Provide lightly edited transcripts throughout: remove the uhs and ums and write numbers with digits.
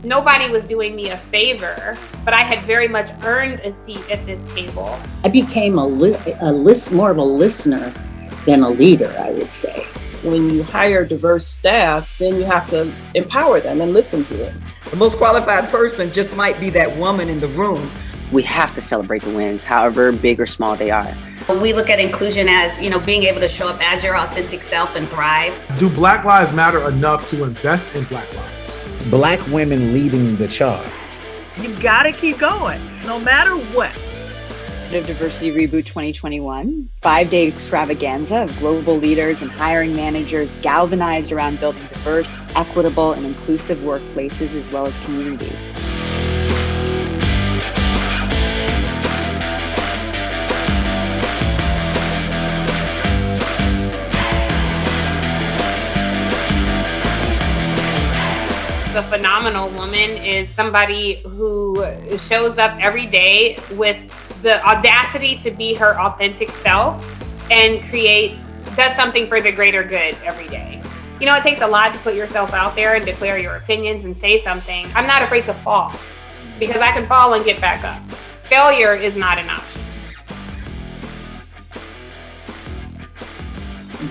Nobody was doing me a favor, but I had very much earned a seat at this table. I became more of a listener than a leader, I would say. When you hire diverse staff, then you have to empower them and listen to them. The most qualified person just might be that woman in the room. We have to celebrate the wins, however big or small they are. We look at inclusion as, being able to show up as your authentic self and thrive. Do Black Lives Matter enough to invest in Black lives? Black women leading the charge. You gotta keep going, no matter what. Of Diversity Reboot 2021, 5-day extravaganza of global leaders and hiring managers galvanized around building diverse, equitable, and inclusive workplaces as well as communities. A phenomenal woman is somebody who shows up every day with the audacity to be her authentic self and does something for the greater good every day. It takes a lot to put yourself out there and declare your opinions and say something. I'm not afraid to fall because I can fall and get back up. Failure is not an option.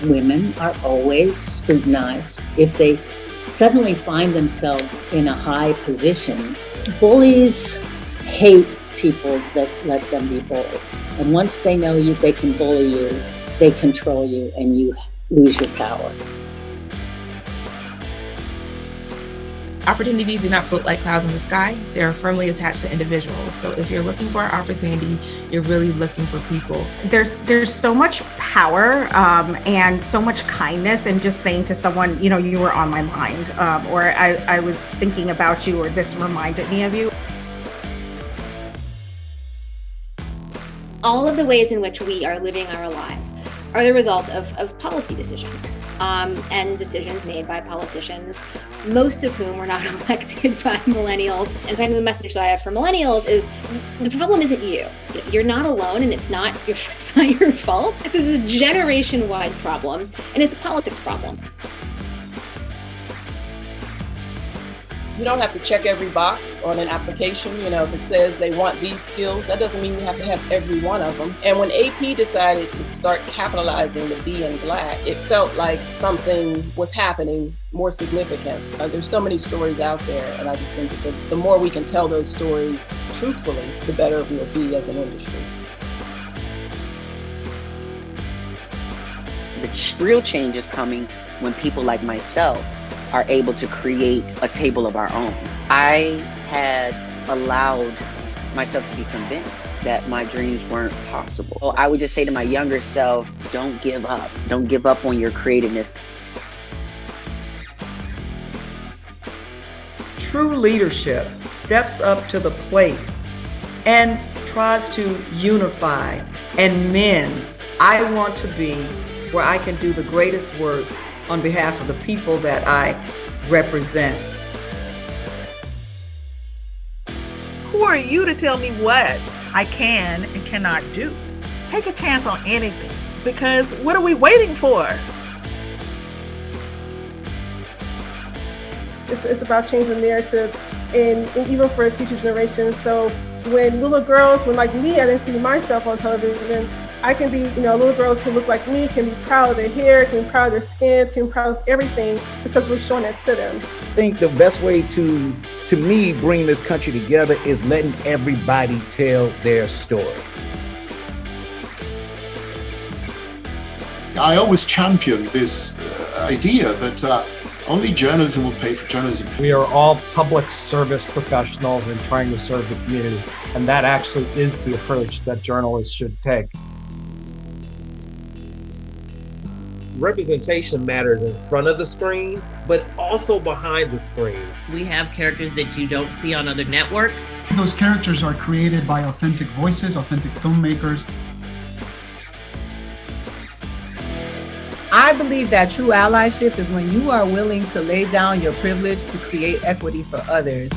Women are always scrutinized if they suddenly find themselves in a high position. Bullies hate people that let them be bullied. And once they know you, they can bully you, they control you, and you lose your power. Opportunities do not float like clouds in the sky. They're firmly attached to individuals. So if you're looking for an opportunity, you're really looking for people. There's so much power and so much kindness in just saying to someone, you were on my mind, or I was thinking about you, or this reminded me of you. All of the ways in which we are living our lives are the result of policy decisions and decisions made by politicians, most of whom were not elected by millennials. And so I think the message that I have for millennials is the problem isn't you. You're not alone, and it's not your fault. This is a generation-wide problem, and it's a politics problem. You don't have to check every box on an application. If it says they want these skills, that doesn't mean you have to have every one of them. And when AP decided to start capitalizing the B in Black, it felt like something was happening more significant. There's so many stories out there, and I just think that the more we can tell those stories truthfully, the better we'll be as an industry. The real change is coming when people like myself are able to create a table of our own. I had allowed myself to be convinced that my dreams weren't possible. So I would just say to my younger self, don't give up. Don't give up on your creativeness. True leadership steps up to the plate and tries to unify and mend. I want to be where I can do the greatest work on behalf of the people that I represent. Who are you to tell me what I can and cannot do? Take a chance on anything, because what are we waiting for? It's about changing the narrative and even for future generations. So when little girls, like me, I didn't see myself on television, I can be, little girls who look like me can be proud of their hair, can be proud of their skin, can be proud of everything because we're showing that to them. I think the best way to me, bring this country together is letting everybody tell their story. I always champion this idea that only journalism will pay for journalism. We are all public service professionals and trying to serve the community. And that actually is the approach that journalists should take. Representation matters in front of the screen, but also behind the screen. We have characters that you don't see on other networks. Those characters are created by authentic voices, authentic filmmakers. I believe that true allyship is when you are willing to lay down your privilege to create equity for others.